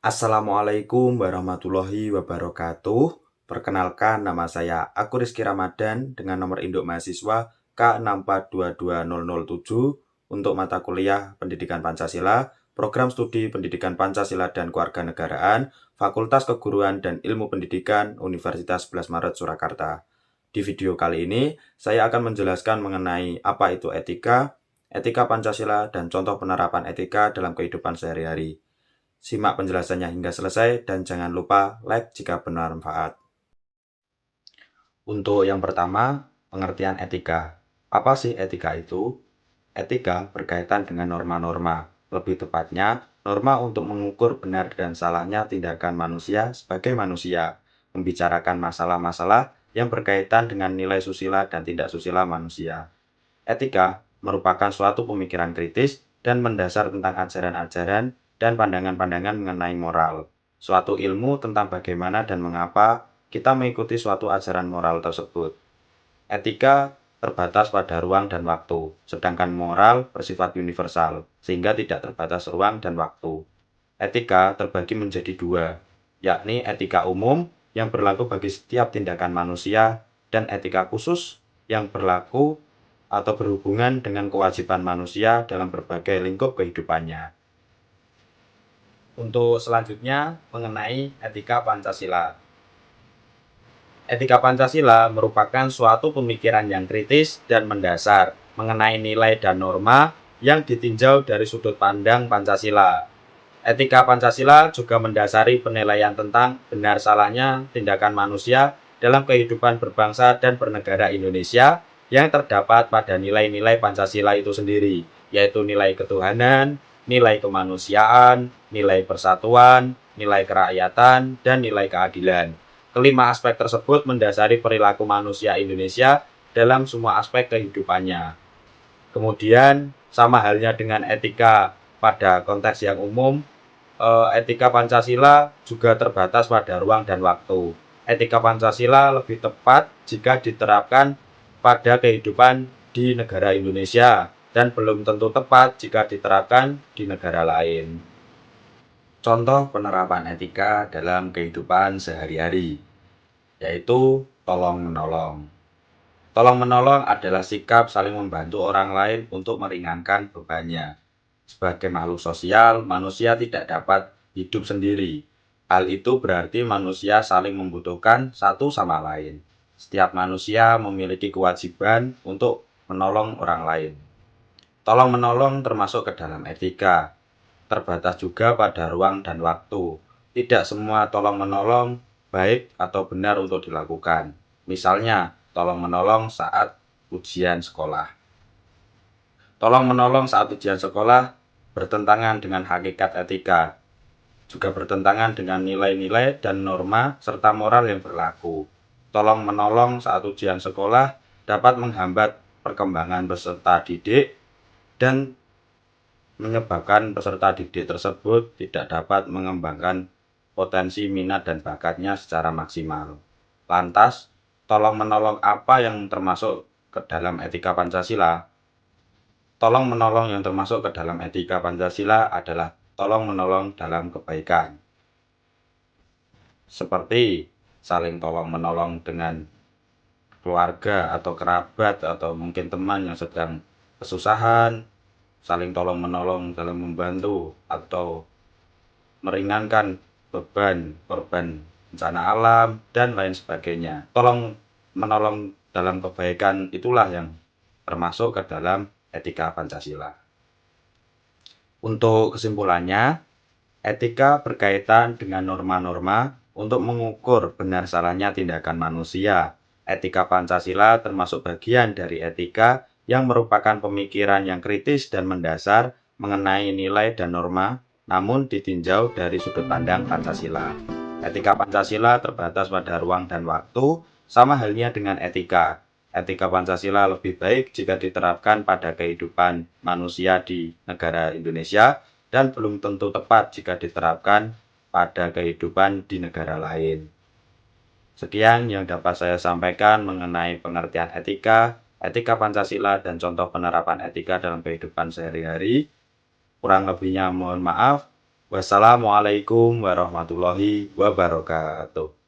Assalamualaikum warahmatullahi wabarakatuh. Perkenalkan, nama saya Aku Rizky Ramadan dengan nomor induk mahasiswa K6422007 untuk mata kuliah Pendidikan Pancasila, Program Studi Pendidikan Pancasila dan Kewarganegaraan, Fakultas Keguruan dan Ilmu Pendidikan, Universitas 11 Maret Surakarta. Di video kali ini, saya akan menjelaskan mengenai apa itu etika, etika Pancasila, dan contoh penerapan etika dalam kehidupan sehari-hari. Simak penjelasannya hingga selesai dan jangan lupa like jika bermanfaat. Untuk yang pertama, pengertian etika. Apa sih etika itu? Etika berkaitan dengan norma-norma. Lebih tepatnya, norma untuk mengukur benar dan salahnya tindakan manusia sebagai manusia, membicarakan masalah-masalah yang berkaitan dengan nilai susila dan tidak susila manusia. Etika merupakan suatu pemikiran kritis dan mendasar tentang ajaran-ajaran dan pandangan-pandangan mengenai moral. Suatu ilmu tentang bagaimana dan mengapa kita mengikuti suatu ajaran moral tersebut. Etika terbatas pada ruang dan waktu, sedangkan moral bersifat universal, sehingga tidak terbatas ruang dan waktu. Etika terbagi menjadi dua, yakni etika umum yang berlaku bagi setiap tindakan manusia dan etika khusus yang berlaku atau berhubungan dengan kewajiban manusia dalam berbagai lingkup kehidupannya. Untuk selanjutnya mengenai etika Pancasila. Etika Pancasila merupakan suatu pemikiran yang kritis dan mendasar mengenai nilai dan norma yang ditinjau dari sudut pandang Pancasila. Etika Pancasila juga mendasari penilaian tentang benar salahnya tindakan manusia dalam kehidupan berbangsa dan bernegara Indonesia yang terdapat pada nilai-nilai Pancasila itu sendiri, yaitu nilai ketuhanan, nilai kemanusiaan, nilai persatuan, nilai kerakyatan, dan nilai keadilan. Kelima aspek tersebut mendasari perilaku manusia Indonesia dalam semua aspek kehidupannya. Kemudian, sama halnya dengan etika pada konteks yang umum, etika Pancasila juga terbatas pada ruang dan waktu. Etika Pancasila lebih tepat jika diterapkan pada kehidupan di negara Indonesia dan belum tentu tepat jika diterapkan di negara lain. Contoh penerapan etika dalam kehidupan sehari-hari, yaitu tolong-menolong. Tolong-menolong adalah sikap saling membantu orang lain untuk meringankan bebannya. Sebagai makhluk sosial, manusia tidak dapat hidup sendiri. Hal itu berarti manusia saling membutuhkan satu sama lain. Setiap manusia memiliki kewajiban untuk menolong orang lain. Tolong-menolong termasuk ke dalam etika. Terbatas juga pada ruang dan waktu. Tidak semua tolong-menolong baik atau benar untuk dilakukan. Misalnya, tolong-menolong saat ujian sekolah. Tolong-menolong saat ujian sekolah bertentangan dengan hakikat etika, juga bertentangan dengan nilai-nilai dan norma serta moral yang berlaku. Tolong-menolong saat ujian sekolah dapat menghambat perkembangan peserta didik dan menyebabkan peserta didik tersebut tidak dapat mengembangkan potensi minat dan bakatnya secara maksimal. Lantas, tolong-menolong apa yang termasuk ke dalam etika Pancasila? Tolong-menolong yang termasuk ke dalam etika Pancasila adalah tolong-menolong dalam kebaikan. Seperti saling tolong-menolong dengan keluarga atau kerabat atau mungkin teman yang sedang kesusahan, saling tolong-menolong dalam membantu atau meringankan beban korban bencana alam, dan lain sebagainya. Tolong-menolong dalam kebaikan itulah yang termasuk ke dalam etika Pancasila. Untuk kesimpulannya, etika berkaitan dengan norma-norma untuk mengukur benar salahnya tindakan manusia. Etika Pancasila termasuk bagian dari etika yang merupakan pemikiran yang kritis dan mendasar mengenai nilai dan norma, namun ditinjau dari sudut pandang Pancasila. Etika Pancasila terbatas pada ruang dan waktu, sama halnya dengan etika. Etika Pancasila lebih baik jika diterapkan pada kehidupan manusia di negara Indonesia dan belum tentu tepat jika diterapkan pada kehidupan di negara lain. Sekian yang dapat saya sampaikan mengenai pengertian etika, etika Pancasila, dan contoh penerapan etika dalam kehidupan sehari-hari. Kurang lebihnya mohon maaf. Wassalamualaikum warahmatullahi wabarakatuh.